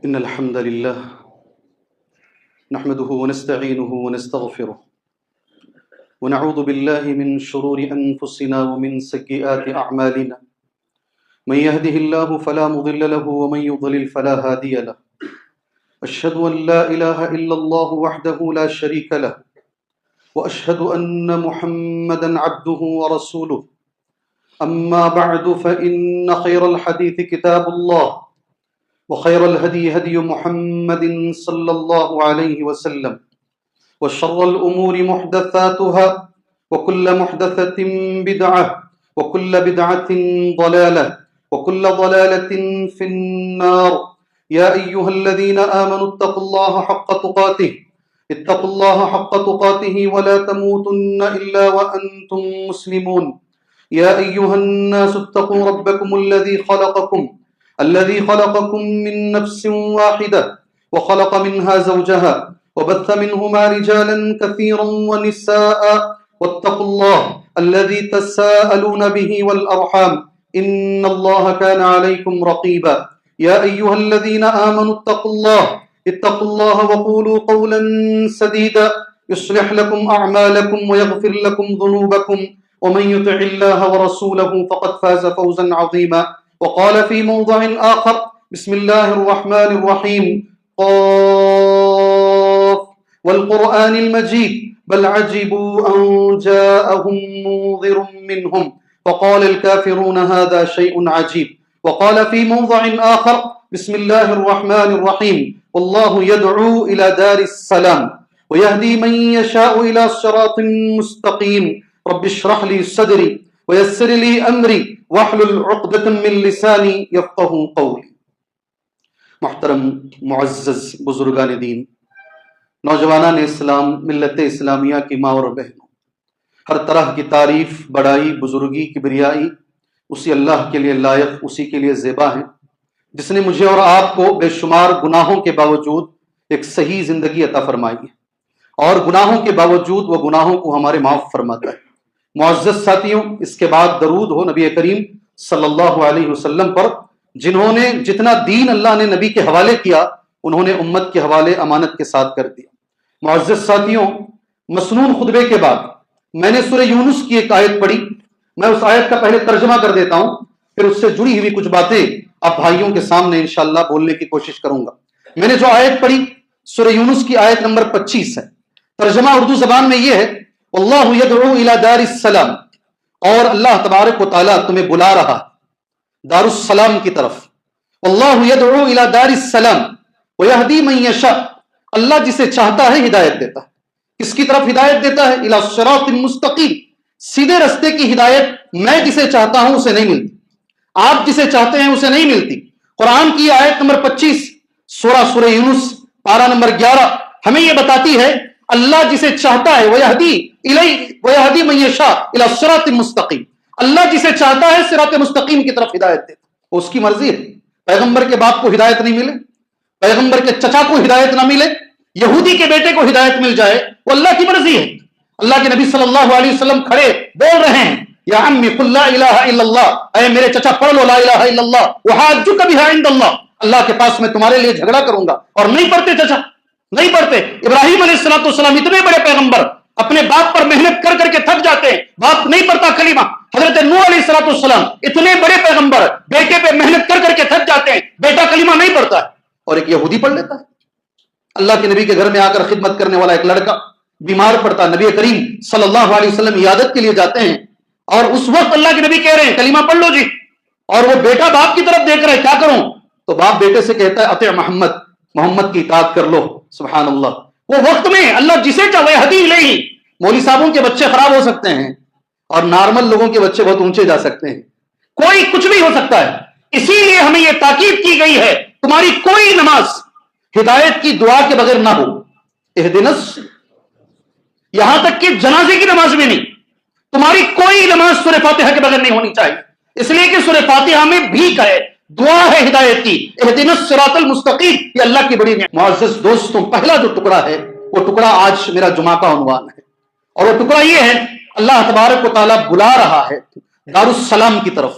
إن الحمد لله نحمده ونستعينه ونستغفره ونعوذ بالله من شرور أنفسنا ومن سيئات أعمالنا من يهده الله فلا مضل له ومن يضلل فلا هادي له أشهد أن لا إله إلا الله وحده لا شريك له وأشهد أن محمدا عبده ورسوله أما بعد فإن خير الحديث كتاب الله وخير الهدي هدي محمد صلى الله عليه وسلم وشر الأمور محدثاتها وكل محدثة بدعة وكل بدعة ضلالة وكل ضلالة في النار يا أيها الذين آمنوا اتقوا الله حق تقاته ولا تموتن إلا وأنتم مسلمون يا أيها الناس اتقوا ربكم الذي خلقكم من نفس واحدة وخلق منها زوجها وبث منهما رجالا كثيرا ونساء واتقوا الله الذي تساءلون به والأرحام إن الله كان عليكم رقيبا يا أيها الذين آمنوا اتقوا الله وقولوا قولا سديدا يصلح لكم أعمالكم ويغفر لكم ذنوبكم ومن يطع الله ورسوله فقد فاز فوزا عظيما وقال في موضع آخر بسم الله الرحمن الرحيم قاف والقرآن المجيد بل عجبوا أن جاءهم منذر منهم فقال الكافرون هذا شيء عجيب وقال في موضع آخر بسم الله الرحمن الرحيم والله يدعو إلى دار السلام ويهدي من يشاء إلى صراط مستقيم رب اشرح لي صدري ويسر لي أمري واحلل عقدة من لساني يفقهوا قولي. محترم معزز بزرگان دین، نوجوانان اسلام، ملت اسلامیہ کی ماں اور بہنوں، ہر طرح کی تعریف، بڑائی، بزرگی، کبریائی اسی اللہ کے لیے لائق، اسی کے لیے زیبا ہے جس نے مجھے اور آپ کو بے شمار گناہوں کے باوجود ایک صحیح زندگی عطا فرمائی ہے، اور گناہوں کے باوجود وہ گناہوں کو ہمارے معاف فرماتا ہے۔ معزز ساتھیوں، اس کے بعد درود ہو نبی کریم صلی اللہ علیہ وسلم پر، جنہوں نے جتنا دین اللہ نے نبی کے حوالے کیا انہوں نے امت کے حوالے امانت کے ساتھ کر دیا۔ معزز ساتھیوں، مسنون خطبے کے بعد میں نے سورہ یونس کی ایک آیت پڑھی، میں اس آیت کا پہلے ترجمہ کر دیتا ہوں، پھر اس سے جڑی ہوئی کچھ باتیں آپ بھائیوں کے سامنے انشاءاللہ بولنے کی کوشش کروں گا۔ میں نے جو آیت پڑھی سورہ یونس کی آیت نمبر 25 ہے، ترجمہ اردو زبان میں یہ ہے اللہ یدعو الی دار السلام، اور اللہ تبارک و تعالیٰ تمہیں بلا رہا دار السلام کی طرف۔ اللہ یدعو الی دار السلام ویہدی من یشاء، اللہ جسے چاہتا ہے ہدایت دیتا ہے۔ کس کی طرف ہدایت دیتا ہے؟ الی صراط مستقیم، سیدھے رستے کی ہدایت میں جسے چاہتا ہوں اسے نہیں ملتی، آپ جسے چاہتے ہیں اسے نہیں ملتی۔ قرآن کی آیت نمبر 25 سورہ یونس پارہ نمبر 11 ہمیں یہ بتاتی ہے اللہ جسے چاہتا ہے وَيَهْدِي مَن يَشَاءُ إِلَى صِرَاطٍ مُسْتَقِيمٍ، اللہ جسے چاہتا ہے صراط مستقیم کی طرف ہدایت دیتا ہے، اس کی مرضی ہے۔ پیغمبر کے باپ کو ہدایت نہیں ملے، پیغمبر کے چچا کو ہدایت نہ ملے، یہودی کے بیٹے کو ہدایت مل جائے، وہ اللہ کی مرضی ہے۔ اللہ کے نبی صلی اللہ علیہ وسلم کھڑے بول رہے ہیں یا عمی قل لا الہ الا اللہ، اے میرے چچا پڑھ لو لا الہ الا اللہ وحاجک بہا عند اللہ، اللہ کے پاس میں تمہارے لیے جھگڑا کروں گا۔ اور نہیں پڑھتے چچا، نہیں پڑھتے۔ ابراہیم علیہ السلام اتنے بڑے پیغمبر اپنے باپ پر محنت کر کر کے تھک جاتے ہیں، باپ نہیں پڑھتا کلمہ۔ حضرت نوح علیہ السلام اتنے بڑے پیغمبر بیٹے پہ محنت کر کر کے تھک جاتے ہیں، بیٹا کلمہ نہیں پڑھتا ہے، اور ایک یہودی پڑھ لیتا ہے۔ اللہ کے نبی کے گھر میں آ کر خدمت کرنے والا ایک لڑکا بیمار پڑتا، نبی کریم صلی اللہ علیہ وسلم عیادت کے لیے جاتے ہیں، اور اس وقت اللہ کے نبی کہہ رہے ہیں کلمہ پڑھ لو جی، اور وہ بیٹا باپ کی طرف دیکھ رہا ہے کیا کروں، تو باپ بیٹے سے کہتا ہے اطیع محمد کی اطاعت کر لو۔ سبحان اللہ، وہ وقت میں اللہ جسے چاہے ہدی الیہ۔ مولوی صاحبوں کے بچے خراب ہو سکتے ہیں اور نارمل لوگوں کے بچے بہت اونچے جا سکتے ہیں، کوئی کچھ بھی ہو سکتا ہے، اسی لیے ہمیں یہ تاکید کی گئی ہے تمہاری کوئی نماز ہدایت کی دعا کے بغیر نہ ہو۔ اہدنا، یہاں تک کہ جنازے کی نماز بھی نہیں، تمہاری کوئی نماز سورہ فاتحہ کے بغیر نہیں ہونی چاہیے، اس لیے کہ سورہ فاتحہ میں بھیک ہے، دعا ہے ہدایت کی، اہدنا الصراط المستقیم، یہ اللہ کی بڑی نعمت۔ معزز دوستوں، پہلا جو ٹکڑا ہے وہ ٹکڑا آج میرا جمعہ کا عنوان ہے، اور وہ ٹکڑا یہ ہے اللہ تبارک و تعالیٰ بلا رہا ہے دار السلام کی طرف۔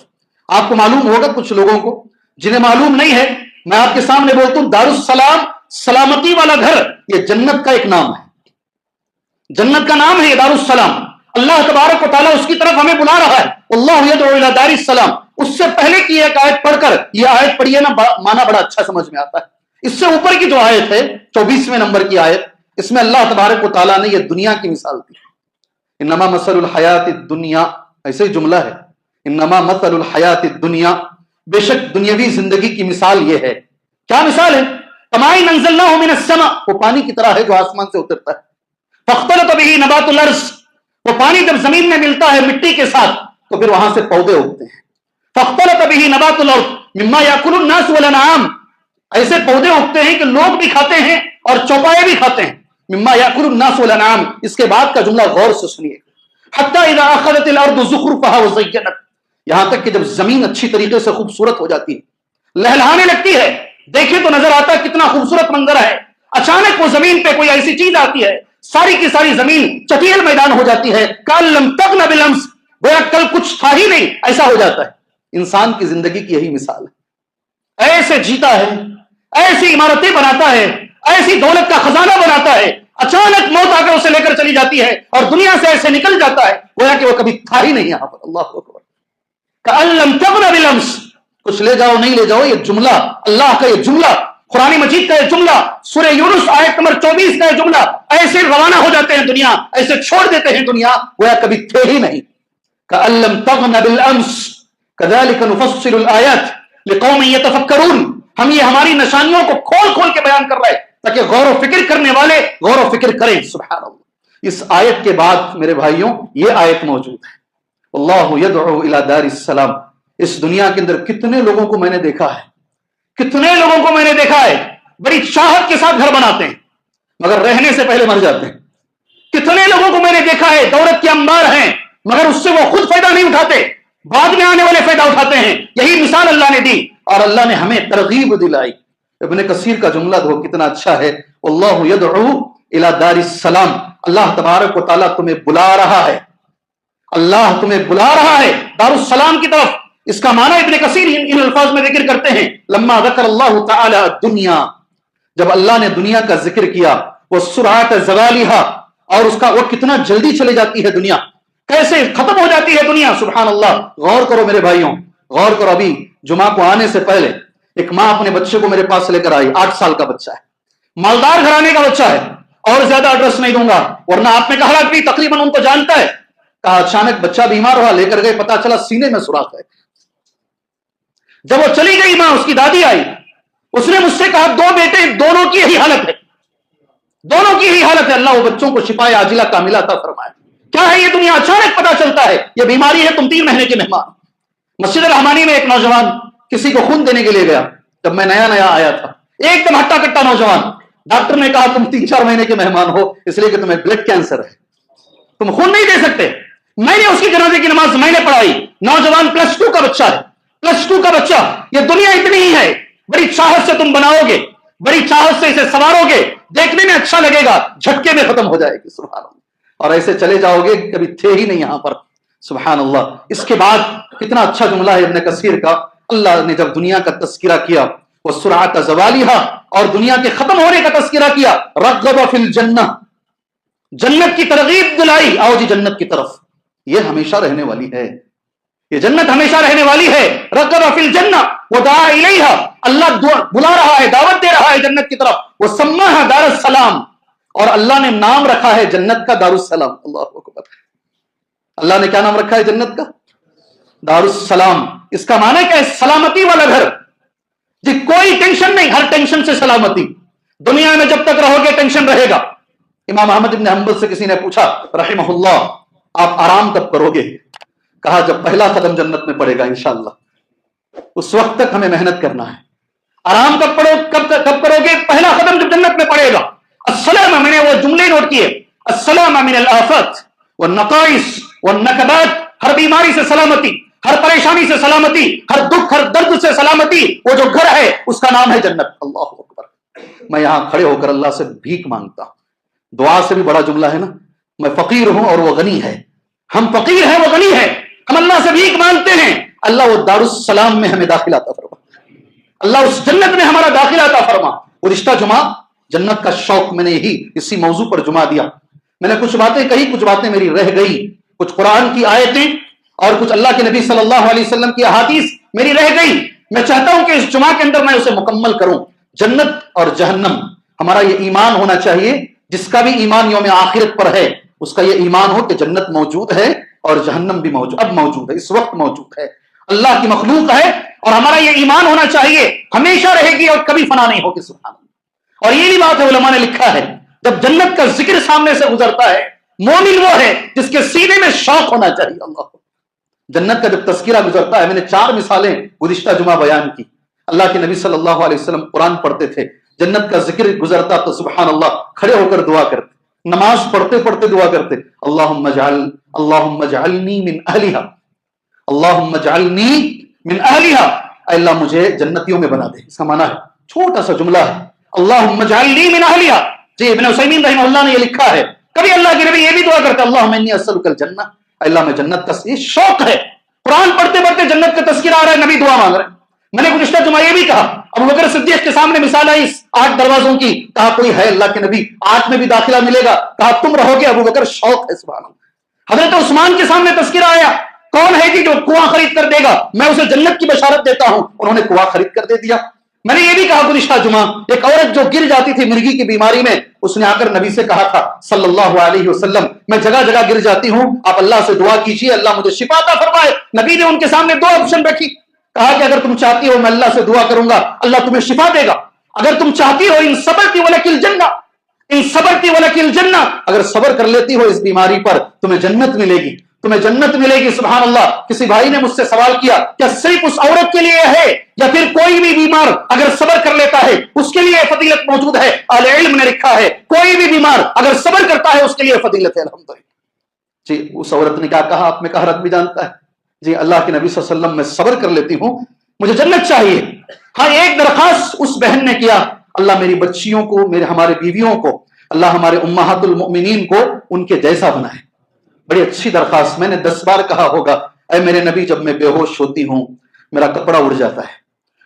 آپ کو معلوم ہوگا، کچھ لوگوں کو جنہیں معلوم نہیں ہے میں آپ کے سامنے بولتا ہوں دارالسلام سلامتی والا گھر، یہ جنت کا ایک نام ہے، جنت کا نام ہے یہ دارالسلام۔ اللہ تبارک و تعالیٰ اس کی طرف ہمیں بلا رہا ہے، اللہ یدعو الی دار السلام۔ اس سے پہلے کی ایک آیت پڑھ کر یہ آیت پڑھیے نا، مانا بڑا اچھا سمجھ میں آتا ہے۔ اس سے اوپر کی جو آیت ہے 24ویں نمبر کی آیت، اس میں اللہ تبارک و تعالیٰ نے یہ دنیا کی مثال دی۔ انما مثل الحیات الدنیا، ایسے ہی جملہ ہے، انما مثل الحیات الدنیا، بے شک دنیاوی زندگی کی مثال یہ ہے۔ کیا مثال ہے؟ کماء انزلناہ من السماء، وہ پانی کی طرح ہے جو آسمان سے اترتا ہے، فاختلط به نبات الارض، وہ پانی جب زمین میں ملتا ہے مٹی کے ساتھ تو پھر وہاں سے پودے اگتے ہیں۔ فاختلط به نبات الارض مما یاکل الناس والانعام، ایسے پودے اگتے ہیں کہ لوگ بھی کھاتے ہیں اور چوپائے بھی کھاتے ہیں۔ مما یاکل الناس والانعام، اس کے بعد کا جملہ غور سے سنیے، حتی اذا اخذت الارض زخرفها وزینت، یہاں تک کہ جب زمین اچھی طریقے سے خوبصورت ہو جاتی ہے، لہلہانے لگتی ہے، دیکھیں تو نظر آتا ہے کتنا خوبصورت منظر ہے، اچانک وہ زمین پہ کوئی ایسی چیز آتی ہے، ساری کی ساری زمین چٹیل میدان ہو جاتی ہے، کأن لم تغن بالامس، گویا کل کچھ تھا ہی نہیں، ایسا ہو جاتا ہے۔ انسان کی زندگی کی یہی مثال ہے، ایسے جیتا ہے، ایسی عمارتیں بناتا ہے، ایسی دولت کا خزانہ بناتا ہے، اچانک موت آ کر اسے لے کر چلی جاتی ہے اور دنیا سے ایسے نکل جاتا ہے گویا کہ وہ کبھی تھا ہی نہیں یہاں پر۔ اللہ اکبر، کأن لم تغن بالامس، کچھ لے جاؤ نہیں لے جاؤ، یہ جملہ اللہ کا، یہ جملہ قرآن مجید کا، یہ جملہ سورہ یونس آیت نمبر 24 کا یہ جملہ، ایسے روانہ ہو جاتے ہیں دنیا، ایسے چھوڑ دیتے ہیں دنیا گویا کبھی تھے ہی نہیں۔ کأن لم تغن بالامس كذلك نفصل الآیات لقوم يتفکرون، ہم یہ ہماری نشانیوں کو کھول کھول کے بیان کر رہے ہیں تاکہ غور و فکر کرنے والے غور و فکر کریں۔ سبحان اللہ۔ اس آیت کے بعد میرے بھائیوں یہ آیت موجود ہے، اللہ یدعو الی دار السلام۔ اس دنیا کے اندر کتنے لوگوں کو میں نے دیکھا ہے، کتنے لوگوں کو میں نے دیکھا ہے بڑی چاہت کے ساتھ گھر بناتے ہیں مگر رہنے سے پہلے مر جاتے ہیں۔ کتنے لوگوں کو میں نے دیکھا ہے دولت کے انبار ہیں مگر اس سے وہ خود فائدہ نہیں اٹھاتے، بعد میں آنے والے فائدہ اٹھاتے ہیں۔ یہی مثال اللہ نے دی اور اللہ نے ہمیں ترغیب دلائی۔ ابن کثیر کا جملہ تو کتنا اچھا ہے، اللہ یدعو الی دار السلام، اللہ تبارک و تعالیٰ تمہیں بلا رہا ہے، اللہ تمہیں بلا رہا ہے دار السلام کی طرف۔ اس کا معنی ابن کثیر ان الفاظ میں ذکر کرتے ہیں، لما ذکر اللہ تعالی الدنیا، جب اللہ نے دنیا کا ذکر کیا، وہ سرعت زوالها، اور اس کا وہ کتنا جلدی چلے جاتی ہے دنیا، کیسے ختم ہو جاتی ہے دنیا۔ سبحان اللہ، غور کرو میرے بھائیوں، غور کرو۔ ابھی جمعہ کو آنے سے پہلے ایک ماں اپنے بچے کو میرے پاس لے کر آئی، 8 سال کا بچہ ہے، مالدار گھرانے کا بچہ ہے، اور زیادہ ایڈریس نہیں دوں گا ورنہ آپ نے کہا کہ تقریباً ان کو جانتا ہے۔ کہا اچانک بچہ بیمار ہوا، لے کر گئے، پتا چلا سینے میں سوراخ ہے۔ جب وہ چلی گئی ماں، اس کی دادی آئی، اس نے مجھ سے کہا 2 بیٹے، دونوں کی یہی حالت ہے، دونوں کی یہی حالت ہے، اللہ وہ بچوں کو شفا عاجلہ کاملہ عطا فرمائے۔ کیا ہے یہ دنیا؟ اچانک پتا چلتا ہے یہ بیماری ہے، تم 3 مہینے کے مہمان۔ مسجد الرحمانی میں ایک نوجوان کسی کو خون دینے کے لیے گیا، جب میں نیا نیا آیا تھا، ایک دم ہٹا کٹا نوجوان، ڈاکٹر نے کہا تم 3-4 مہینے کے مہمان ہو اس لیے کہ تمہیں بلڈ کینسر ہے، تم خون نہیں دے سکتے۔ میں نے اس کی جنازے کی نماز میں نے پڑھائی، نوجوان +2 کا بچہ ہے، +2 کا بچہ۔ یہ دنیا اتنی ہی ہے، بڑی چاہت سے تم بناؤ گے، بڑی چاہت سے اسے سنوارو گے، دیکھنے میں اچھا لگے گا، جھٹکے میں ختم ہو جائے گی۔ سبحان اللہ، اور ایسے چلے جاؤ گے کبھی تھے ہی نہیں یہاں پر۔ سبحان اللہ۔ اس کے بعد کتنا اچھا جملہ ہے ابن کثیر کا، اللہ نے جب دنیا کا تذکرہ کیا، وہ سرعت زوالها، اور دنیا کے ختم ہونے کا تذکرہ کیا، رغب فی الجنہ، جنت کی ترغیب دلائی، آؤ جی جنت کی طرف، یہ ہمیشہ رہنے والی ہے، یہ جنت ہمیشہ رہنے والی ہے۔ رغب فی الجنہ ودعا الیہا، اللہ بلا رہا ہے، دعوت دے رہا ہے جنت کی طرف۔ وسماها دار السلام، اور اللہ نے نام رکھا ہے جنت کا دار السلام۔ اللہ اکبر، اللہ نے کیا نام رکھا ہے جنت کا؟ دار السلام۔ اس کا معنی کیا ہے؟ سلامتی والا گھر جی، کوئی ٹینشن نہیں، ہر ٹینشن سے سلامتی۔ دنیا میں جب تک رہو گے ٹینشن رہے گا۔ امام احمد بن حنبل سے کسی نے پوچھا رحمہ اللہ، آپ آرام کب کرو گے؟ کہا جب پہلا قدم جنت میں پڑے گا انشاءاللہ، اس وقت تک ہمیں محنت کرنا ہے۔ آرام کب کرو گے؟ پہلا قدم جب جنت میں پڑے گا۔ السلام، میں نے وہ جملے نوٹ کیے، السلام من الآفات والنقائص والنکبات، ہر بیماری سے سلامتی، ہر پریشانی سے سلامتی، ہر دکھ ہر درد سے سلامتی، وہ جو گھر ہے اس کا نام ہے جنت۔ اللہ اکبر۔ میں یہاں کھڑے ہو کر اللہ سے بھیک مانگتا ہوں، دعا سے بھی بڑا جملہ ہے نا، میں فقیر ہوں اور وہ غنی ہے، ہم فقیر ہیں وہ غنی ہے، ہم اللہ سے بھیک مانگتے ہیں، اللہ وہ دار السلام میں ہمیں داخل عطا فرمائے۔ اللہ اس جنت میں ہمارا داخلہ عطا فرما. گزشتہ جمعہ جنت کا شوق میں نے یہی اسی موضوع پر جمعہ دیا. میں نے کچھ باتیں کہی, کچھ باتیں میری رہ گئی, کچھ قرآن کی آیتیں اور کچھ اللہ کے نبی صلی اللہ علیہ وسلم کی احادیث میری رہ گئی. میں چاہتا ہوں کہ اس جمعہ کے اندر میں اسے مکمل کروں. جنت اور جہنم, ہمارا یہ ایمان ہونا چاہیے. جس کا بھی ایمان یوم آخرت پر ہے اس کا یہ ایمان ہو کہ جنت موجود ہے اور جہنم بھی موجود, اب موجود ہے, اس وقت موجود ہے, اللہ کی مخلوق ہے, اور ہمارا یہ ایمان ہونا چاہیے ہمیشہ رہے گی اور کبھی فنا نہیں ہوگی. سبحان اللہ. اور یہ بھی بات ہے, علماء نے لکھا ہے جب جنت کا ذکر سامنے سے گزرتا ہے, مومن وہ ہے جس کے سینے میں شوق ہونا چاہیے. اللہ جنت کا جب تذکرہ گزرتا ہے, میں نے 4 مثالیں گزشتہ جمعہ بیان کی. اللہ کے نبی صلی اللہ علیہ وسلم قرآن پڑھتے تھے, جنت کا ذکر گزرتا تو سبحان اللہ کھڑے ہو کر دعا کرتے, نماز پڑھتے پڑھتے دعا کرتے, اللہم اجعلنی من اہلہا, اللہم اجعلنی من اہلہا, اے اللہ مجھے جنتیوں میں بنا دے. اس کا معنی ہے, چھوٹا سا جملہ ہے, اللہم اجعلنی من اہلہا. جی ابن عثیمین رحمہ اللہ نے یہ لکھا ہے. کبھی اللہ کے نبی یہ بھی دعا کرتے, اللہم انی اسألک الجنہ, اے اللہ میں جنت کا, یہ شوق ہے. قرآن پڑھتے پڑھتے جنت کا تذکرہ آ رہا ہے, نبی دعا مانگ رہے ہیں. میں نے گزشتہ جمعہ یہ بھی کہا, ابوبکر صدیق کے سامنے مثال آئی 8 دروازوں کی, کہا کوئی ہے اللہ کے نبی 8 میں بھی داخلہ ملے گا, کہا تم رہو گے. ابوبکر شوق ہے. سبحان اللہ. حضرت عثمان کے سامنے تذکرہ آیا, کون ہے کہ جو کنواں خرید کر دے گا, میں اسے جنت کی بشارت دیتا ہوں. انہوں نے کنواں خرید کر دے دیا. میں نے یہ بھی کہا گزشتہ جمعہ, ایک عورت جو گر جاتی تھی مرگی کی بیماری میں, اس نے آ کر نبی سے کہا تھا صلی اللہ علیہ وسلم, میں جگہ جگہ گر جاتی ہوں, آپ اللہ سے دعا کیجیے اللہ مجھے شفا عطا فرمائے. نبی نے ان کے سامنے 2 آپشن رکھی, کہا کہ اگر تم چاہتی ہو میں اللہ سے دعا کروں گا اللہ تمہیں شفا دے گا, اگر تم چاہتی ہو ان صبرتی ولک الجنہ, ان صبرتی ولک الجنہ, اگر صبر کر لیتی ہو اس بیماری پر تمہیں جنت ملے گی, تمہیں جنت ملے گی. سبحان اللہ. کسی بھائی نے مجھ سے سوال کیا کیا صرف اس عورت کے لیے ہے یا پھر کوئی بھی بیمار اگر صبر کر لیتا ہے اس کے لیے فضیلت موجود ہے؟ اہل علم نے لکھا ہے کوئی بھی بیمار اگر صبر کرتا ہے اس کے لیے فضیلت ہے. الحمدللہ. جی اس عورت نے کیا کہا, آپ میں کہا بھی جانتا ہے, جی اللہ کے نبی صلی اللہ علیہ وسلم میں صبر کر لیتی ہوں, مجھے جنت چاہیے. ہاں ایک درخواست اس بہن نے کیا, اللہ میری بچیوں کو, ہمارے بیویوں کو, اللہ ہمارے امہات المؤمنین کو ان کے جیسا بنائے. بڑی اچھی درخواست. میں نے 10 بار کہا ہوگا, اے میرے نبی جب میں بے ہوش ہوتی ہوں میرا کپڑا اڑ جاتا ہے,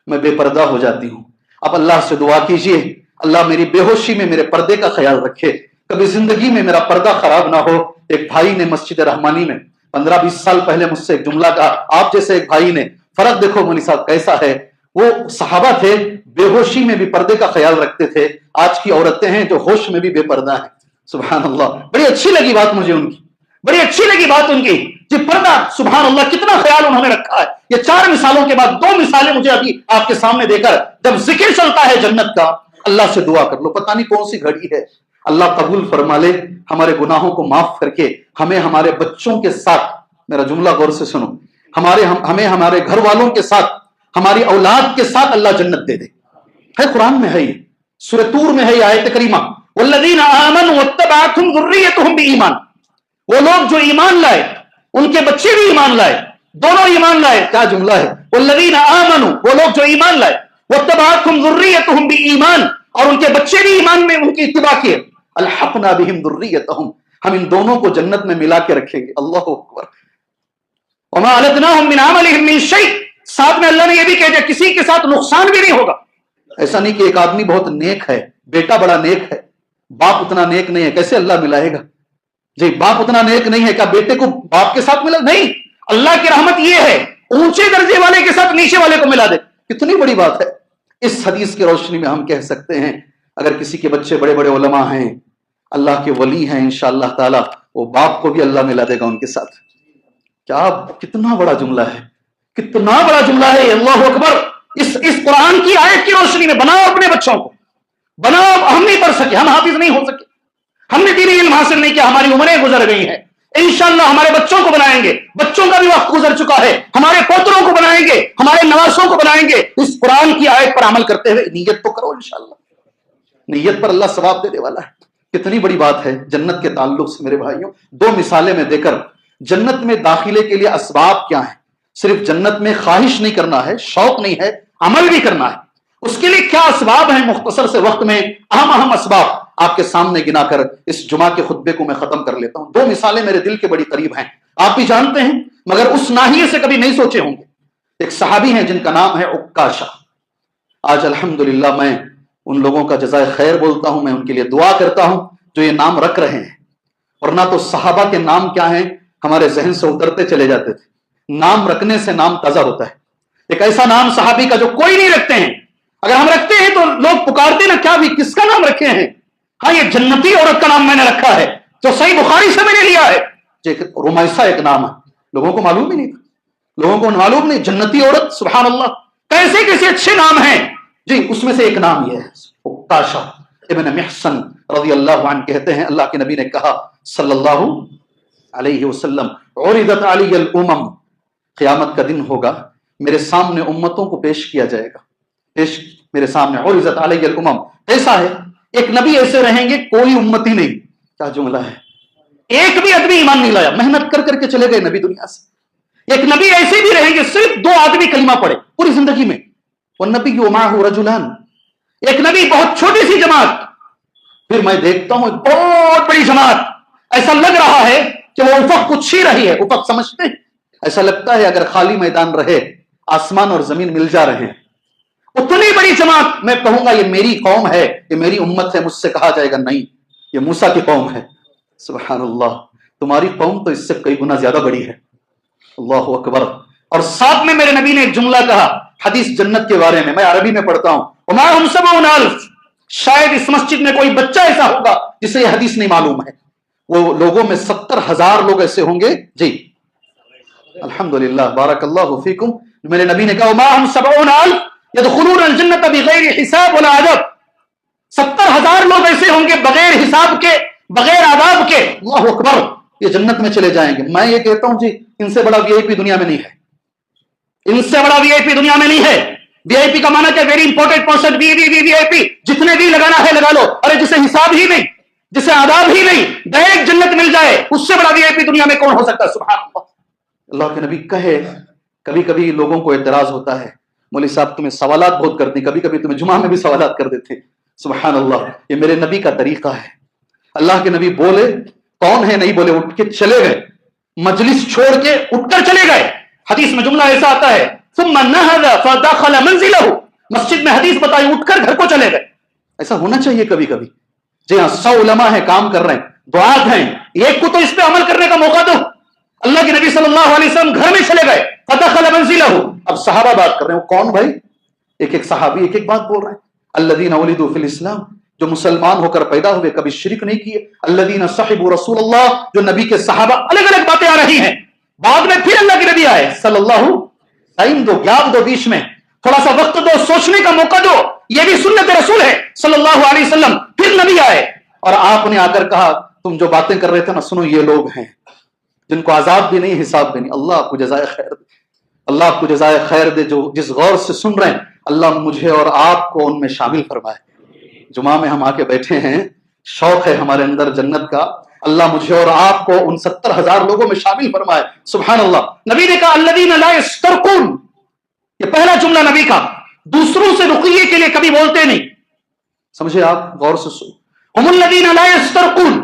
میں بے پردہ ہو جاتی ہوں, آپ اللہ سے دعا کیجئے اللہ میری بے ہوشی میں میرے پردے کا خیال رکھے, کبھی زندگی میں میرا پردہ خراب نہ ہو. ایک بھائی نے مسجد رحمانی میں 15-20 سال پہلے مجھ سے ایک جملہ کہا, آپ جیسے ایک بھائی نے, فرق دیکھو مولوی صاحب کیسا ہے, وہ صحابہ تھے بے ہوشی میں بھی پردے کا خیال رکھتے تھے, آج کی عورتیں ہیں جو ہوش میں بھی بے پردہ ہیں. سبحان اللہ. بڑی اچھی لگی بات مجھے ان کی, بڑی اچھی لگی بات ان کی. جی پردہ, سبحان اللہ کتنا خیال انہوں نے رکھا ہے. یہ 4 مثالوں کے بعد 2 مثالیں مجھے ابھی آپ کے سامنے دے کر, جب ذکر چلتا ہے جنت کا, اللہ سے دعا کر لو, پتہ نہیں کون سی گھڑی ہے, اللہ قبول فرما لے, ہمارے گناہوں کو معاف کر کے ہمیں ہمارے بچوں کے ساتھ, میرا جملہ غور سے سنو, ہمیں ہمارے گھر والوں کے ساتھ, ہماری اولاد کے ساتھ اللہ جنت دے دے. ہے قرآن میں ہے, یہ سورہ طور میں ہے یہ آیت کریمہ, والذین آمنوا واتبعتهم ذریتهم بایمان, وہ لوگ جو ایمان لائے ان کے بچے بھی ایمان لائے, دونوں ایمان لائے. کیا جملہ ہے, والذین آمنوا, وہ لوگ جو ایمان لائے, واتبعتهم ذریتهم بایمان, اور ان کے بچے بھی ایمان میں ان کی اتباع کیے, الحقنا بهم ذریتهم, ہم ان دونوں کو جنت میں ملا کے رکھیں گے. اللہ اکبر. وما علتناهم من عملهم من شیء, ساتھ میں اللہ نے یہ بھی کہہ دیا کسی کے ساتھ نقصان بھی نہیں ہوگا. ایسا نہیں کہ ایک آدمی بہت نیک ہے, بیٹا بڑا نیک ہے, باپ اتنا نیک نہیں ہے, کیسے اللہ ملائے گا؟ جی باپ اتنا نیک نہیں ہے, کیا بیٹے کو باپ کے ساتھ ملا؟ نہیں. اللہ کی رحمت یہ ہے اونچے درجے والے کے ساتھ نیچے والے کو ملا دے. کتنی بڑی بات ہے. اس حدیث کی روشنی میں ہم کہہ سکتے ہیں اگر کسی کے بچے بڑے بڑے علماء ہیں, اللہ کے ولی ہیں, انشاءاللہ تعالی وہ باپ کو بھی اللہ ملا دے گا ان کے ساتھ. کیا کتنا بڑا جملہ ہے, کتنا بڑا جملہ ہے. اللہ اکبر. اس قرآن کی آیت کی روشنی میں بناؤ اپنے بچوں کو, بناؤ. ہم نہیں پڑھ سکے, ہم حافظ نہیں ہو سکے, ہم نے دینی علم حاصل نہیں کیا, ہماری عمریں گزر گئی ہیں. انشاءاللہ ہمارے بچوں کو بنائیں گے, بچوں کا بھی وقت گزر چکا ہے, ہمارے پوتروں کو بنائیں گے, ہمارے نواسوں کو بنائیں گے. اس قرآن کی آیت پر عمل کرتے ہوئے نیت تو کرو, انشاءاللہ نیت پر اللہ ثواب دینے والا ہے. کتنی بڑی بات ہے جنت کے تعلق سے میرے بھائیوں. 2 مثالیں میں دے کر, جنت میں داخلے کے لیے اسباب کیا ہیں. صرف جنت میں خواہش نہیں کرنا ہے, شوق نہیں ہے, عمل بھی کرنا ہے. اس کے لیے کیا اسباب ہیں, مختصر سے وقت میں اہم اسباب آپ کے سامنے گنا کر اس جمعہ کے خطبے کو میں ختم کر لیتا ہوں. 2 مثالیں میرے دل کے بڑی قریب ہیں, آپ بھی جانتے ہیں مگر اس ناحیے سے کبھی نہیں سوچے ہوں گے. ایک صحابی ہیں جن کا نام ہے عکاشہ. آج الحمدللہ میں ان لوگوں کا جزائے خیر بولتا ہوں، میں ان کے لیے دعا کرتا ہوں جو یہ نام رکھ رہے ہیں، ورنہ تو صحابہ کے نام کیا ہیں ہمارے ذہن سے اترتے چلے جاتے تھے۔ نام رکھنے سے نام تازہ ہوتا ہے۔ ایک ایسا نام صحابی کا جو کوئی نہیں رکھتے ہیں، اگر ہم رکھتے ہیں تو لوگ پکارتے نا کیا بھی کس کا نام رکھے ہیں، ہاں یہ جنتی عورت کا نام میں نے رکھا ہے جو صحیح بخاری سے میں نے لیا ہے۔ رمیسہ ایک نام ہے، لوگوں کو معلوم ہی نہیں تھا، لوگوں کو معلوم نہیں، جنتی عورت، سبحان اللہ، کیسے کیسے اچھے نام ہیں جی۔ اس میں سے ایک نام یہ ہے عکاشہ ابن محصن رضی اللہ عنہ، کہتے ہیں اللہ کے نبی نے کہا صلی اللہ علیہ وسلم، عرضت علی الامم، قیامت کا دن ہوگا، میرے سامنے امتوں کو پیش کیا جائے گا، پیش میرے سامنے، عرضت علی الامم، ایسا ہے ایک نبی ایسے رہیں گے کوئی امتی نہیں، کیا جملہ ہے، ایک بھی آدمی ایمان نہیں لایا، محنت کر کر کے چلے گئے نبی دنیا سے، ایک نبی ایسے بھی رہیں گے صرف 2 آدمی کلمہ پڑھے پوری زندگی میں، والنبی معہ رجلان، ایک نبی بہت چھوٹی سی جماعت، پھر میں دیکھتا ہوں ایک بہت بڑی جماعت، ایسا لگ رہا ہے کہ وہ افق کو چھی رہی ہے، افق سمجھتے ہیں، ایسا لگتا ہے اگر خالی میدان رہے آسمان اور زمین مل جا رہے ہیں، اتنی بڑی جماعت، میں کہوں گا یہ میری قوم ہے، یہ میری امت ہے، مجھ سے کہا جائے گا نہیں یہ موسیٰ کی قوم ہے، سبحان اللہ، تمہاری قوم تو اس سے کئی گنا زیادہ بڑی ہے، اللہ اکبر۔ اور ساتھ میں میرے نبی نے ایک جملہ کہا حدیث جنت کے بارے میں عربی میں پڑھتا ہوں، وما ہم 70,000، شاید اس مسجد میں کوئی بچہ ایسا ہوگا جسے یہ حدیث نہیں معلوم ہے، وہ لوگوں میں 70,000 لوگ ایسے ہوں گے جی، الحمدللہ، بارک اللہ فیکم، میرے نبی نے کہا وما ہم 70,000 يدخلون الجنت بغیر حساب ولا عذاب، 70,000 لوگ ایسے ہوں گے بغیر حساب کے، بغیر عذاب کے، اللہ اکبر، یہ جنت میں چلے جائیں گے۔ میں یہ کہتا ہوں جی ان سے بڑا وی آئی پی دنیا میں نہیں ہے، ان سے بڑا وی آئی پی دنیا میں نہیں ہے۔ وی آئی پی کا معنی کیا؟ ویری امپورٹنٹ پرسن، وی آئی پی، جتنے بھی لگانا ہے لگا لو، ارے جسے حساب ہی نہیں، جسے عذاب ہی نہیں، ڈائریکٹ جنت مل جائے، اس سے بڑا وی آئی پی دنیا میں کون ہو سکتا ہے؟ سبحان اللہ۔ اللہ کے نبی کہے، کبھی کبھی لوگوں کو اعتراض ہوتا ہے مولوی صاحب تمہیں سوالات بہت کرتے، کبھی کبھی تمہیں جمعہ میں بھی سوالات کر دیتے، سبحان اللہ، یہ میرے نبی کا طریقہ ہے۔ اللہ کے نبی بولے، کون ہے نہیں بولے، اٹھ کے چلے گئے، مجلس چھوڑ کے اٹھ کر چلے گئے۔ حدیث میں جملہ ایسا آتا ہے ثم نهض فدخل منزله، مسجد میں حدیث بتائی اٹھ کر گھر کو چلے گئے۔ ایسا ہونا چاہیے کبھی کبھی جی ہاں، 100 علماء ہیں کام کر رہے ہیں، دعات ہیں، ایک کو تو اس پہ عمل کرنے کا موقع دو۔ اللہ کے نبی صلی اللہ علیہ وسلم گھر میں چلے گئے، فدخل منزله، اب صحابہ بات کر رہے ہیں، کون بھائی؟ ایک ایک صحابی ایک ایک بات بول رہے ہیں، الذین ولدوا فی الاسلام، جو مسلمان ہو کر پیدا ہوئے، کبھی شرک نہیں کیے، الذین صحبوا رسول اللہ، جو نبی کے صحابہ، الگ الگ باتیں آ رہی ہیں۔ بعد میں پھر اللہ کے نبی آئے صلی اللہ، ٹائم دو، گیپ دو، بیچ میں تھوڑا سا وقت دو، سوچنے کا موقع دو، یہ بھی سنت رسول ہے صلی اللہ علیہ وسلم۔ پھر نبی آئے اور آپ نے آ کر کہا تم جو باتیں کر رہے تھے نا، سنو یہ لوگ ہیں جن کو عذاب بھی نہیں، حساب بھی نہیں، اللہ آپ کو جزائے خیر دے، اللہ آپ کو جزائے خیر دے، جو جس غور سے سن رہے ہیں، اللہ مجھے اور آپ کو ان میں شامل فرمائے۔ جمعہ میں ہم آ کے بیٹھے ہیں، شوق ہے ہمارے اندر جنت کا، اللہ مجھے اور آپ کو ان 70,000 لوگوں میں شامل فرمائے، سبحان اللہ۔ نبی نے کہا الذین لا یسترقون، یہ پہلا جملہ نبی کا، دوسروں سے رقیے کے لیے کبھی بولتے نہیں، سمجھے آپ، غور سے سن، ہم الذین لا یسترقون،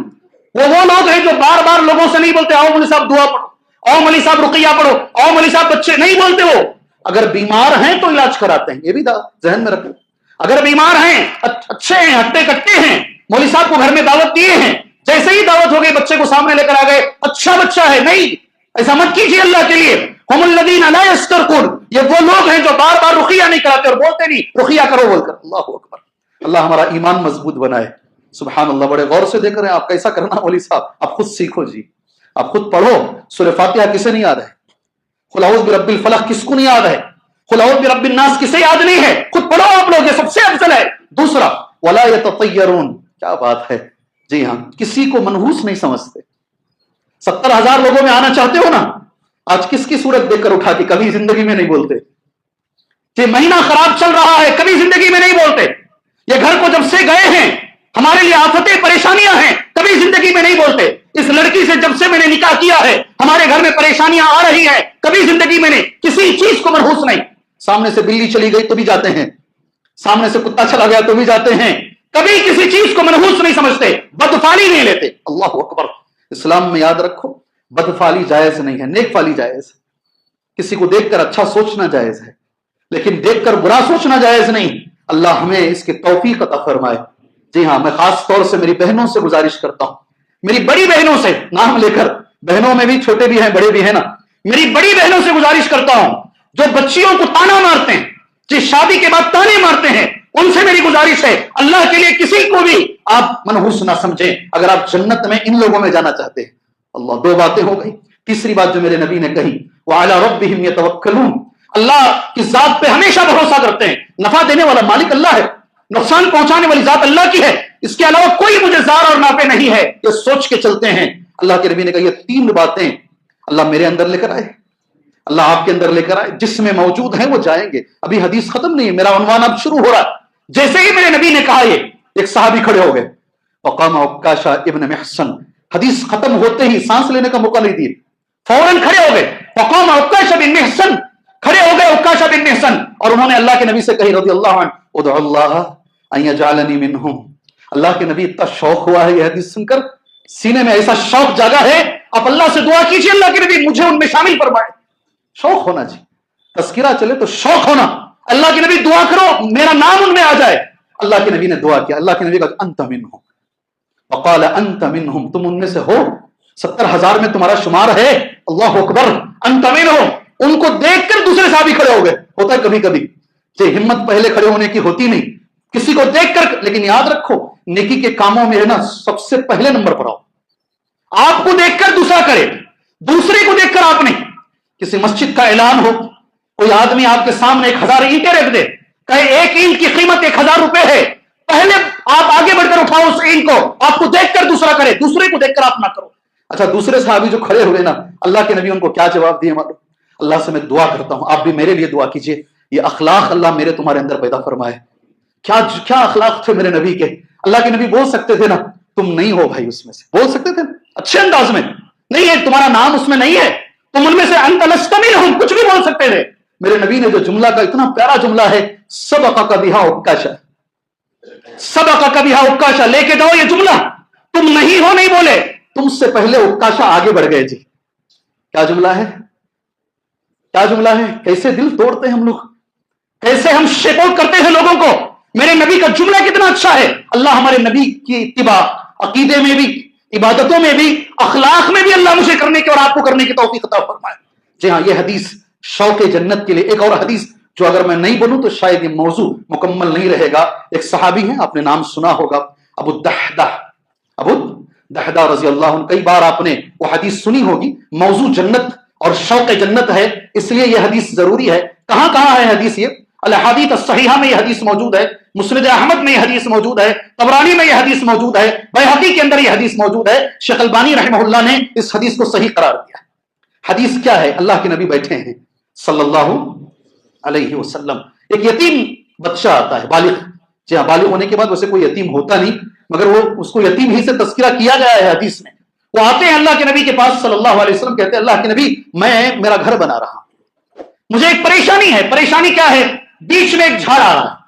وہ لوگ ہیں جو بار بار لوگوں سے نہیں بولتے آؤ مولوی صاحب دعا پڑھو، آؤ مولوی صاحب رقیہ پڑھو، آؤ مولوی صاحب بچے، نہیں بولتے وہ، اگر بیمار ہیں تو علاج کراتے ہیں، یہ بھی ذہن میں رکھیں، اگر بیمار ہیں، اچھے ہیں، ہٹے کٹے ہیں، مولوی صاحب کو گھر میں دعوت دیے ہیں، جیسے ہی دعوت ہو گئی بچے کو سامنے لے کر آ گئے، اچھا بچہ ہے، نہیں، ایسا مت کیجیے اللہ کے لیے۔ ہم الذین لا یسترقون، یہ وہ لوگ ہیں جو بار بار رقیہ نہیں کراتے اور بولتے نہیں رقیہ کرو بول کر، اللہ اکبر، اللہ ہمارا ایمان مضبوط بنائے، سبحان اللہ۔ بڑے غور سے دیکھ رہے ہیں آپ کیسا کرنا مولوی صاحب، آپ خود سیکھو جی، آپ خود پڑھو، سورہ فاتحہ کسے نہیں یاد ہے؟ قل اعوذ برب الفلق کس کو نہیں یاد ہے؟ قل اعوذ برب الناس کسے یاد نہیں ہے؟ خود پڑھو آپ لوگ، یہ سب سے افضل ہے۔ دوسرا ولا یتطیرون، کیا بات ہے، جی ہاں، کسی کو منحوس نہیں سمجھتے۔ 70,000 لوگوں میں آنا چاہتے ہو نا، آج کس کی صورت دیکھ کر اٹھا کے کبھی زندگی میں نہیں بولتے، یہ مہینہ خراب چل رہا ہے کبھی زندگی میں نہیں بولتے، یہ گھر کو جب سے گئے ہیں ہمارے لیے آفتیں پریشانیاں ہیں کبھی زندگی میں نہیں بولتے، اس لڑکی سے جب سے میں نے نکاح کیا ہے ہمارے گھر میں پریشانیاں آ رہی ہیں کبھی زندگی میں نہیں، کسی چیز کو منحوس نہیں، سامنے سے بلی چلی گئی تو بھی جاتے ہیں، سامنے سے کتا چلا گیا تو بھی جاتے ہیں، کبھی کسی چیز کو منحوس نہیں سمجھتے، بدفالی نہیں لیتے، اللہ اکبر۔ اسلام میں یاد رکھو بدفالی جائز نہیں ہے، نیک فالی جائز ہے، کسی کو دیکھ کر اچھا سوچنا جائز ہے لیکن دیکھ کر برا سوچنا جائز نہیں۔ اللہ ہمیں اس کی توفیق عطا فرمائے۔ جی ہاں، میں خاص طور سے میری بہنوں سے گزارش کرتا ہوں، میری بڑی بہنوں سے، نام لے کر، بہنوں میں بھی چھوٹے بھی ہیں بڑے بھی ہیں نا، میری بڑی بہنوں سے گزارش کرتا ہوں جو بچیوں کو تانا مارتے ہیں، جو شادی کے بعد تانے مارتے ہیں، ان سے میری گزارش ہے اللہ کے لیے کسی کو بھی آپ منحوس نہ سمجھیں اگر آپ جنت میں ان لوگوں میں جانا چاہتے ہیں۔ اللہ، دو باتیں ہو گئی۔ تیسری بات جو میرے نبی نے کہی، وَعَلَىٰ رَبِّهِمْ يَتَوَكَّلُونَ، اللہ کی ذات پہ ہمیشہ بھروسہ کرتے ہیں۔ نفع دینے والا مالک اللہ ہے، نقصان پہنچانے والی ذات اللہ کی ہے، اس کے علاوہ کوئی مجھے زار اور نافع نہیں ہے، یہ سوچ کے چلتے ہیں۔ اللہ کے نبی نے کہا یہ تین باتیں اللہ میرے اندر لے کر آئے، اللہ آپ کے اندر لے کر آئے، جس میں موجود ہیں وہ جائیں گے۔ ابھی حدیث ختم نہیں ہے، میرا عنوان اب شروع ہو رہا ہے۔ جیسے ہی میرے نبی نے کہا یہ، ایک صحابی کھڑے ہو گئے، وقام عکاشہ ابن محصن، حدیث ختم ہوتے ہی سانس لینے کا موقع نہیں دیا، فوراً کھڑے ہو گئے۔ وقام عکاشہ بن محصن، کھڑے ہو گئے عکاشہ بن محصن، اور انہوں نے اللہ کے نبی سے کہی رضی اللہ عنہ، ادعو اللہ ان یجعلنی منہم۔ اللہ کے نبی اتنا شوق ہوا ہے یہ حدیث سن کر، سینے میں ایسا شوق جاگا ہے، آپ اللہ سے دعا کیجیے اللہ کے نبی مجھے ان میں شامل فرمائے۔ شوق ہونا جی، تذکرہ چلے تو شوق ہونا، اللہ کے نبی دعا کرو میرا نام ان میں آ جائے۔ اللہ کے نبی نے دعا کیا، اللہ کے نبی کہا انت منہم، وقال انت منہم، تم ان میں سے ہو، 70,000 میں تمہارا شمار ہے، اللہ اکبر، انت منہم۔ ان کو دیکھ کر دوسرے صحابی کھڑے ہو گئے۔ ہوتا ہے کبھی کبھی کہ ہمت پہلے کھڑے ہونے کی ہوتی نہیں کسی کو دیکھ کر، لیکن یاد رکھو نیکی کے کاموں میں ہے نا سب سے پہلے نمبر پر آؤ۔ آپ کو دیکھ کر دوسرا کرے، دوسرے کو دیکھ کر آپ نہیں۔ کسی مسجد کا اعلان ہو، کوئی آدمی آپ کے سامنے 1000 اینٹیں رکھ دے، کہے ایک اینٹ کی قیمت 1000 روپے ہے، پہلے آپ آگے بڑھ کر اٹھاؤ اس اینٹ کو، آپ کو دیکھ کر دوسرا کرے، دوسرے کو دیکھ کر آپ نہ کرو۔ اچھا، دوسرے صحابی جو کھڑے ہوئے نا، اللہ کے نبی ان کو کیا جواب دیے معلوم؟ اللہ سے میں دعا کرتا ہوں آپ بھی میرے لیے دعا کیجئے، یہ اخلاق اللہ میرے تمہارے اندر پیدا فرمائے۔ کیا اخلاق تھے میرے نبی کے۔ اللہ کے نبی بول سکتے تھے نا تم نہیں ہو بھائی اس میں سے، بول سکتے تھے اچھے انداز میں، نہیں ہے تمہارا نام اس میں نہیں ہے، تم ان میں سے انت لست منہم، کچھ بھی بول سکتے تھے۔ میرے نبی نے جو جملہ کا اتنا پیارا جملہ ہے، سبقک بہا عکاشہ، سبقک بہا عکاشہ، لے کے جاؤ یہ جملہ، تم نہیں ہو نہیں بولے، تم سے پہلے عکاشہ آگے بڑھ گئے۔ جی کیا جملہ ہے، کیا جملہ ہے، کیسے دل توڑتے ہیں ہم لوگ، کیسے ہم شیپ آؤٹ کرتے ہیں لوگوں کو۔ میرے نبی کا جملہ کتنا اچھا ہے۔ اللہ ہمارے نبی کی اتباع عقیدے میں بھی، عبادتوں میں بھی، اخلاق میں بھی اللہ مجھے کرنے کی اور آپ کو کرنے کی توفیق عطا فرمائے۔ جی ہاں، یہ حدیث شوق جنت کے لیے۔ ایک اور حدیث جو اگر میں نہیں بولوں تو شاید یہ موضوع مکمل نہیں رہے گا۔ ایک صحابی ہیں، آپ نے نام سنا ہوگا، ابو الدحدہ رضی اللہ عنہ۔ کئی بار آپ نے وہ حدیث سنی ہوگی۔ موضوع جنت اور شوق جنت ہے، اس لیے یہ حدیث ضروری ہے۔ کہاں کہاں ہے حدیث؟ یہ الاحادیث الصحیحہ میں یہ حدیث موجود ہے، مسند احمد میں یہ حدیث موجود ہے، طبرانی میں یہ حدیث موجود ہے، بیہقی کے اندر یہ حدیث موجود ہے۔ شیخ البانی رحمہ اللہ نے اس حدیث کو صحیح قرار دیا۔ حدیث کیا ہے؟ اللہ کے نبی بیٹھے ہیں صلی اللہ علیہ وسلم، ایک یتیم بچہ آتا ہے، بالغ، جی ہاں بالغ ہونے کے بعد ویسے کوئی یتیم ہوتا نہیں، مگر وہ اس کو یتیم ہی سے تذکرہ کیا گیا ہے حدیث میں۔ وہ آتے ہیں اللہ کے نبی کے پاس صلی اللہ علیہ وسلم، کہتے ہیں اللہ کے نبی میرا گھر بنا رہا ہوں، مجھے ایک پریشانی ہے۔ پریشانی کیا ہے؟ بیچ میں ایک جھاڑ آ رہا ہے،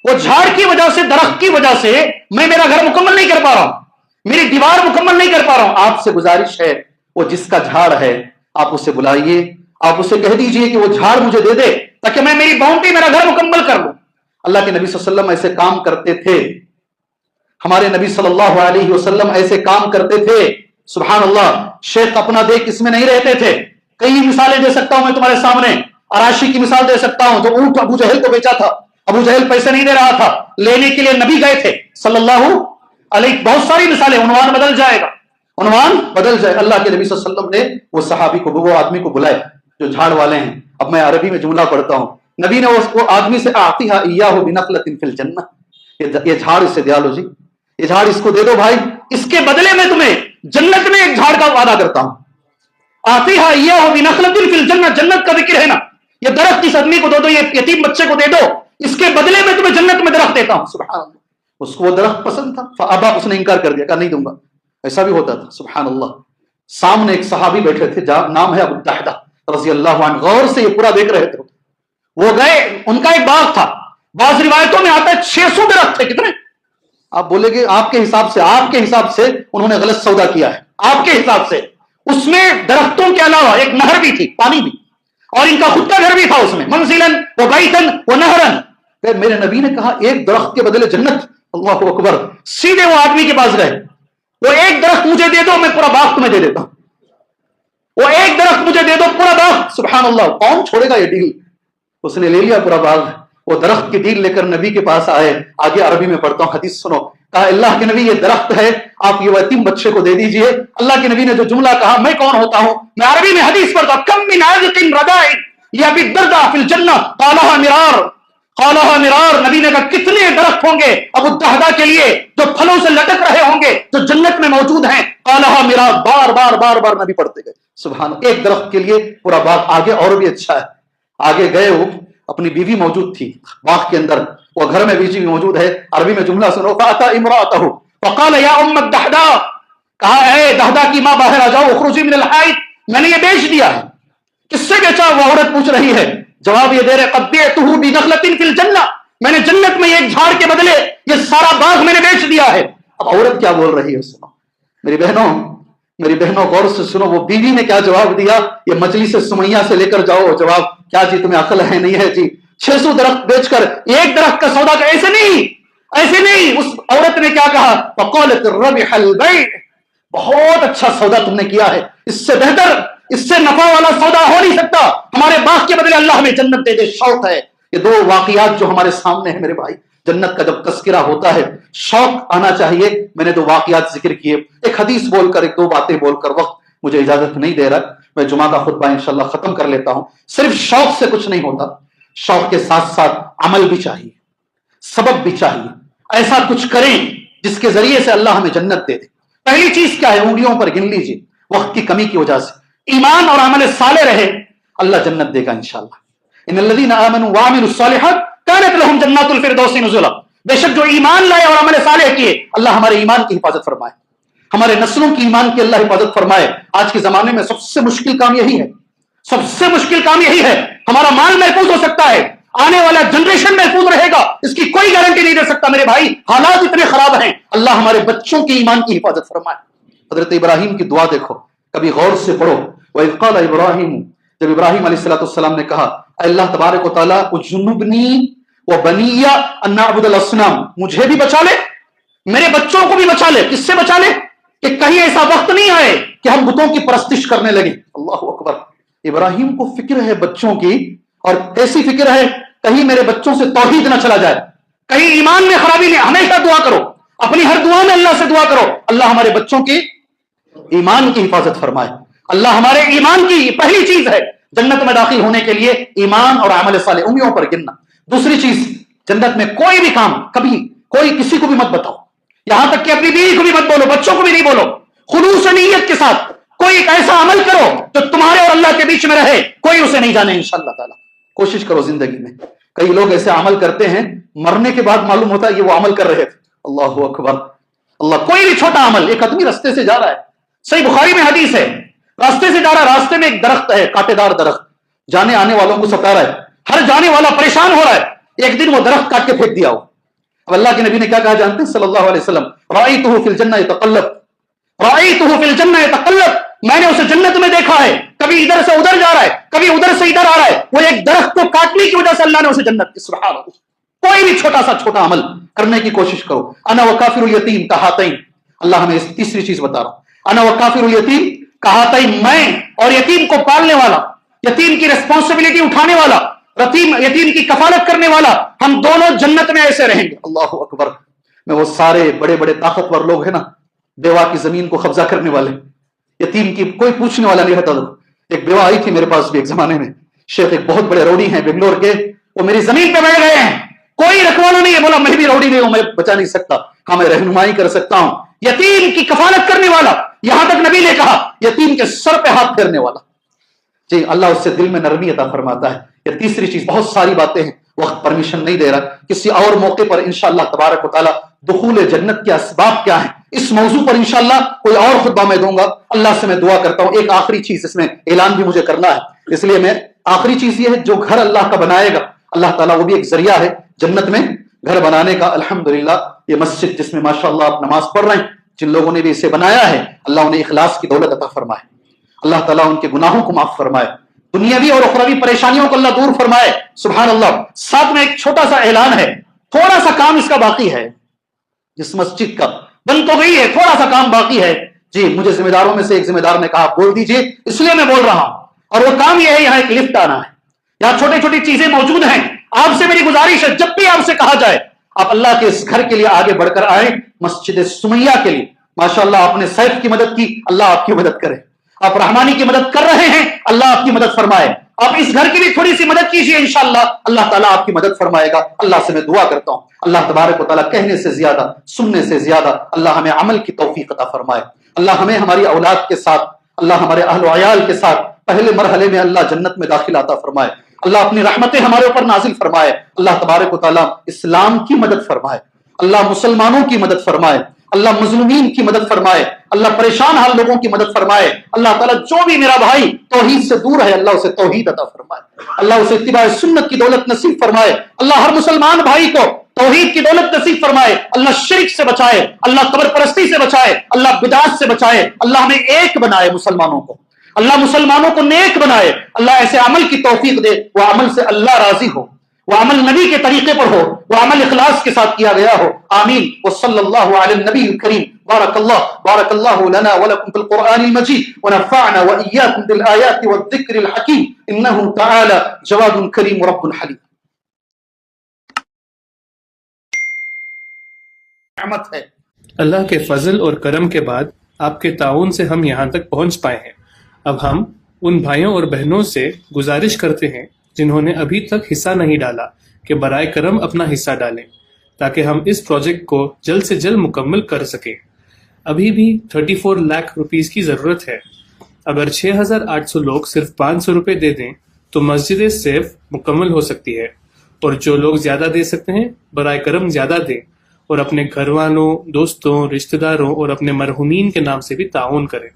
وہ جھاڑ کی وجہ سے، درخت کی وجہ سے میں میرا گھر مکمل نہیں کر پا رہا ہوں، میری دیوار مکمل نہیں کر پا رہا ہوں۔ آپ سے گزارش ہے وہ جس کا جھاڑ ہے آپ اسے بلائیے، آپ اسے کہہ دیجئے کہ وہ جھاڑ مجھے دے دے تاکہ میں میری باؤنڈری، میرا گھر مکمل کر لوں۔ اللہ کے نبی صلی اللہ علیہ وسلم ایسے کام کرتے تھے، ہمارے نبی صلی اللہ علیہ وسلم ایسے کام کرتے تھے۔ سبحان اللہ، شیخ اپنا دیکھ اس میں نہیں رہتے تھے۔ کئی مثالیں دے سکتا ہوں میں تمہارے سامنے، عراشی کی مثال دے سکتا ہوں، جو اونٹ ابو جہل کو بیچا تھا، ابو جہل پیسے نہیں دے رہا تھا، لینے کے لیے نبی گئے تھے صلی اللہ علیہ، بہت ساری مثالیں، عنوان بدل جائے گا، عنوان بدل جائے۔ اللہ کے نبی صلی اللہ علیہ وسلم نے وہ صحابی کو، وہ آدمی کو بلائے جو جھاڑ والے ہیں۔ اب میں عربی میں جملہ پڑھتا ہوں، نبی نے اس کو آدمی سے اعطیھا ایاہ بنخلۃ فی الجنہ، یہ جھاڑ اسے دیا لو جی، یہ جھاڑ اس کو دے دو بھائی، اس کے بدلے میں تمہیں جنت میں ایک جھاڑ کا وعدہ کرتا ہوں۔ اعطیھا ایاہ بنخلۃ فی الجنہ، جنت کا ذکر ہے نا، یہ درخت اس آدمی کو دے دو، یہ یتیم بچے کو دے دو، اس کے بدلے میں تمہیں جنت میں درخت دیتا ہوں۔ سبحان اللہ، اس کو وہ درخت پسند تھا، فابا، اس نے انکار کر دیا، کہا نہیں دوں گا۔ ایسا بھی ہوتا تھا، سبحان اللہ۔ سامنے ایک صحابی بیٹھے تھے، نام ہے ابو الدحدہ رضی اللہ عنہ، غور سے یہ پورا دیکھ رہے تھے۔ وہ گئے، ان کا ایک باغ تھا، بعض روایتوں میں آتا ہے 600 درخت تھے۔ کتنے؟ آپ بولے گے آپ کے حساب سے، آپ کے حساب سے انہوں نے غلط سودا کیا ہے، آپ کے حساب سے۔ اس میں درختوں کے علاوہ ایک نہر بھی تھی، پانی بھی، اور ان کا خود کا گھر بھی تھا اس میں، منزلاً و بیتاً و نہراً، کہ میرے نبی نے کہا ایک درخت کے بدلے جنت. اللہ اکبر. سیدھے وہ آدمی کے پاس گئے, وہ ایک درخت مجھے دے دو میں پورا باغ تمہیں دے دیتا ہوں, وہ ایک درخت مجھے دے دو پورا باغ. سبحان اللہ, کون چھوڑے گا یہ ڈیل. اس نے لے لیا پورا باغ. وہ درخت کی ڈیل لے کر نبی کے پاس آئے. آگے عربی میں پڑھتا ہوں, حدیث سنو. کہا اللہ کے نبی یہ درخت ہے, آپ یہ یتیم بچے کو دے دیجئے. اللہ کے نبی نے جو جملہ کہا, میں کون ہوتا ہوں, میں عربی میں حدیث پڑھتا ہوں, کم من عازق رداء یابی الدرداء فی الجنہ قالها مرار قالها مرار. نبی نے کہا کتنے درخت ہوں گے ابو الدہدہ کے لیے جو پھلوں سے لٹک رہے ہوں گے جو جنت میں موجود ہیں. قالها مرار, بار بار بار بار نبی پڑھتے گئے. سبحان, ایک درخت کے لیے پورا باغ. آگے اور بھی اچھا ہے. آگے گئے, وہ اپنی بیوی موجود تھی باغ کے اندر, وہ گھر میں بیوی موجود ہے. عربی میں جملہ سنو. فاتا امراته وقال یا ام الدہدہ, کہا اے دہدہ کی ماں باہر آ جاؤ. اخرجی من الحائط, میں نے یہ بیچ دیا ہے. کس سے بیچا؟ وہ عورت پوچھ رہی ہے. جواب یہ دے رہے, قد بعتہ بنخلۃ فی الجنہ, میں نے جنت میں ایک جھاڑ کے بدلے یہ سارا باغ میں نے بیچ دیا ہے. اب عورت کیا بول رہی ہے سنو. میری بہنوں غور سے سنو, وہ بیوی نے کیا جواب دیا. یہ مجلس سمیہ سے لے کر جاؤ جواب. کیا جی تمہیں عقل ہے نہیں ہے جی, 600 درخت بیچ کر ایک درخت کا سودا کا. ایسے نہیں. اس عورت نے کیا کہا, فقالت ربح البيع, بہت اچھا سودا تم نے کیا ہے, اس سے بہتر, اس سے نفع والا سودا ہو نہیں سکتا. ہمارے باغ کے بدلے اللہ ہمیں جنت دے دے. شوق ہے. یہ دو واقعات جو ہمارے سامنے ہیں میرے بھائی, جنت کا جب تذکرہ ہوتا ہے شوق آنا چاہیے. میں نے دو واقعات ذکر کیے, ایک حدیث بول کر, ایک دو باتیں بول کر. وقت مجھے اجازت نہیں دے رہا, میں جمعہ کا خطبہ انشاءاللہ ختم کر لیتا ہوں. صرف شوق سے کچھ نہیں ہوتا, شوق کے ساتھ ساتھ عمل بھی چاہیے, سبب بھی چاہیے. ایسا کچھ کریں جس کے ذریعے سے اللہ ہمیں جنت دے دے. پہلی چیز کیا ہے, انگلیوں پر گن لیجیے, وقت کی کمی کی وجہ سے ایمان اور عمل صالح رہے, اللہ جنت دے گا انشاءاللہ. ان الذين آمنوا وعملوا الصالحات كانت لهم جنات الفردوس نزلا. بے شک جو ایمان لائے اور عمل صالح کیے, اللہ ہمارے ایمان کی حفاظت فرمائے, ہمارے نسلوں کی ایمان کی اللہ حفاظت فرمائے. آج کے زمانے میں سب سے مشکل کام یہی ہے, سب سے مشکل کام یہی ہے. ہمارا مال محفوظ ہو سکتا ہے, آنے والا جنریشن محفوظ رہے گا, اس کی کوئی گارنٹی نہیں دے سکتا میرے بھائی. حالات اتنے خراب ہیں, اللہ ہمارے بچوں کی ایمان کی حفاظت فرمائے. حضرت ابراہیم کی دعا دیکھو, کبھی غور سے پڑھو. وَإِذْ قَالَ إِبْرَاهِيمُ, جب ابراہیم علیہ السلام نے کہا, اے اللہ تبارک و تعالیٰ, اجنبنی وبنی ان نعبد الاصنام, مجھے بھی بچا لے, میرے بچوں کو بھی بچا لے. کس سے بچا لے؟ کہ کہیں ایسا وقت نہیں آئے کہ ہم بتوں کی پرستش کرنے لگے. اللہ اکبر. ابراہیم کو فکر ہے بچوں کی, اور ایسی فکر ہے کہیں میرے بچوں سے توحید نہ چلا جائے, کہیں ایمان میں خرابی نہیں. ہمیشہ دعا کرو, اپنی ہر دعا میں اللہ سے دعا کرو, اللہ ہمارے بچوں کی ایمان کی حفاظت فرمائے. اللہ ہمارے ایمان کی پہلی چیز ہے جنت میں داخل ہونے کے لیے, ایمان اور عمل صالح, انگلیوں پر گننا. دوسری چیز, جنت میں کوئی بھی کام کبھی کوئی کسی کو بھی مت بتاؤ, یہاں تک کہ اپنی بیوی کو بھی مت بولو, بچوں کو بھی نہیں بولو. خلوص نیت کے ساتھ کوئی ایک ایسا عمل کرو جو تمہارے اور اللہ کے بیچ میں رہے, کوئی اسے نہیں جانے انشاءاللہ تعالی. کوشش کرو زندگی میں. کئی لوگ ایسے عمل کرتے ہیں, مرنے کے بعد معلوم ہوتا ہے یہ وہ عمل کر رہے تھے. اللہ اکبر. اللہ, کوئی بھی چھوٹا عمل, ایک آدمی راستے سے جا رہا ہے, صحیح بخاری میں حدیث ہے, راستے سے جا رہا, راستے میں ایک درخت ہے, کانٹے دار درخت, جانے آنے والوں کو ستا رہا ہے, ہر جانے والا پریشان ہو رہا ہے. ایک دن وہ درخت کاٹ کے پھینک دیا ہو. اب اللہ کے نبی نے کیا کہا جانتے ہیں صلی اللہ علیہ وسلم, رأیتہ فی الجنہ یتقلب, رأیتہ فی الجنہ یتقلب, میں نے اسے جنت میں دیکھا ہے, کبھی ادھر سے ادھر جا رہا ہے, کبھی ادھر سے ادھر آ رہا ہے. وہ ایک درخت کو کاٹنے کی وجہ سے اللہ نے اسے جنت کی. سبحان اللہ. کوئی بھی چھوٹا سا چھوٹا عمل کرنے کی کوشش کرو. انا وکافر الیتیم کہاتین, اللہ ہمیں اس تیسری چیز بتا رہا ہوں. انا وکافر الیتیم کہاتین, میں اور یتیم کو پالنے والا, یتیم کی ریسپانسبلٹی اٹھانے والا, یتیم کی کفالت کرنے والا, ہم دونوں جنت میں ایسے رہیں گے. اللہ اکبر. میں وہ سارے بڑے بڑے طاقتور لوگ ہیں نا, بیوہ کی زمین کو قبضہ کرنے والے, یتیم کی کوئی پوچھنے والا نہیں رہتا. ایک بیوہ آئی تھی میرے پاس بھی ایک زمانے میں, شیخ ایک بہت بڑے روڑی ہیں بنگلور کے, وہ میری زمین پہ بیٹھ گئے ہیں, کوئی رکھوالا نہیں ہے. بولا میں بھی روڑی نہیں ہوں, میں بچا نہیں سکتا, ہاں میں رہنمائی کر سکتا ہوں. یتیم کی کفالت کرنے والا, یہاں تک نبی نے کہا یتیم کے سر پہ ہاتھ پھیرنے والا. جی, اللہ اس سے دل میں نرمی عطا فرماتا ہے. یہ تیسری چیز. بہت ساری باتیں ہیں, وقت پرمیشن نہیں دے رہا, کسی اور موقع پر انشاءاللہ تبارک و تعالی دخول جنت کے اسباب کیا ہیں, اس موضوع پر انشاءاللہ کوئی اور خطبہ میں دوں گا. اللہ سے میں دعا کرتا ہوں. ایک آخری چیز, اس میں اعلان بھی مجھے کرنا ہے, اس لیے میں آخری چیز یہ ہے, جو گھر اللہ کا بنائے گا اللہ تعالیٰ وہ بھی ایک ذریعہ ہے جنت میں گھر بنانے کا. الحمدللہ یہ مسجد جس میں ماشاءاللہ آپ نماز پڑھ رہے ہیں, جن لوگوں نے بھی اسے بنایا ہے, اللہ انہیں اخلاص کی دولت عطا فرمائے, اللہ تعالیٰ ان کے گناہوں کو معاف فرمائے. دنیاوی اور اخروی پریشانیوں کو اللہ دور فرمائے. سبحان اللہ. ساتھ میں ایک چھوٹا سا اعلان ہے, تھوڑا سا کام اس کا باقی ہے. جس مسجد کا بن تو گئی ہے, تھوڑا سا کام باقی ہے. جی مجھے ذمہ داروں میں سے ایک ذمہ دار نے کہا بول دیجئے, اس لیے میں بول رہا ہوں. اور وہ کام یہ ہے, یہاں ایک لفٹ آنا ہے, یہاں چھوٹی چھوٹی چیزیں موجود ہیں. آپ سے میری گزارش ہے, جب بھی آپ سے کہا جائے آپ اللہ کے اس گھر کے لیے آگے بڑھ کر آئیں. مسجد سمیہ کے لیے ماشاءاللہ آپ نے سیف کی مدد کی, اللہ آپ کی مدد کرے. آپ رحمانی کی مدد کر رہے ہیں, اللہ آپ کی مدد فرمائے. آپ اس گھر کی بھی تھوڑی سی مدد کیجیے, انشاءاللہ اللہ تعالیٰ آپ کی مدد فرمائے گا. اللہ سے میں دعا کرتا ہوں اللہ تبارک و تعالیٰ کہنے سے زیادہ سننے سے زیادہ اللہ ہمیں عمل کی توفیق عطا فرمائے. اللہ ہمیں ہماری اولاد کے ساتھ, اللہ ہمارے اہل و عیال کے ساتھ پہلے مرحلے میں اللہ جنت میں داخل عطا فرمائے. اللہ اپنی رحمتیں ہمارے اوپر نازل فرمائے. اللہ تبارک و تعالیٰ اسلام کی مدد فرمائے, اللہ مسلمانوں کی مدد فرمائے, اللہ مظلومین کی مدد فرمائے, اللہ پریشان حال لوگوں کی مدد فرمائے. اللہ تعالیٰ جو بھی میرا بھائی توحید سے دور ہے اللہ اسے توحید عطا فرمائے, اللہ اسے اتباع سنت کی دولت نصیب فرمائے. اللہ ہر مسلمان بھائی کو توحید کی دولت نصیب فرمائے. اللہ شرک سے بچائے, اللہ قبر پرستی سے بچائے, اللہ بدعت سے بچائے. اللہ ہمیں ایک بنائے مسلمانوں کو, اللہ مسلمانوں کو نیک بنائے. اللہ ایسے عمل کی توفیق دے وہ عمل سے اللہ راضی ہو, وہ عمل نبی کے طریقے پر ہو, وہ عمل اخلاص کے ساتھ کیا گیا ہو. آمین. وصلی اللہ علی النبی الکریم. بارک اللہ لنا ولکم فی القرآن المجید ونفعنا وإیاکم بالآیات والذکر الحکیم انہ تعالی جواد کریم رب حلیم. نعمت ہے اللہ کے فضل اور کرم کے بعد آپ کے تعاون سے ہم یہاں تک پہنچ پائے ہیں. اب ہم ان بھائیوں اور بہنوں سے گزارش کرتے ہیں جنہوں نے ابھی تک حصہ نہیں ڈالا کہ برائے کرم اپنا حصہ ڈالیں تاکہ ہم اس پروجیکٹ کو جلد سے جلد مکمل کر سکیں. ابھی بھی 34 لاکھ روپیز کی ضرورت ہے. اگر 6800 لوگ صرف 500 روپے دے دیں تو مسجد سیف مکمل ہو سکتی ہے. اور جو لوگ زیادہ دے سکتے ہیں برائے کرم زیادہ دیں اور اپنے گھر والوں, دوستوں, رشتہ داروں اور اپنے مرحومین کے نام سے بھی تعاون کریں.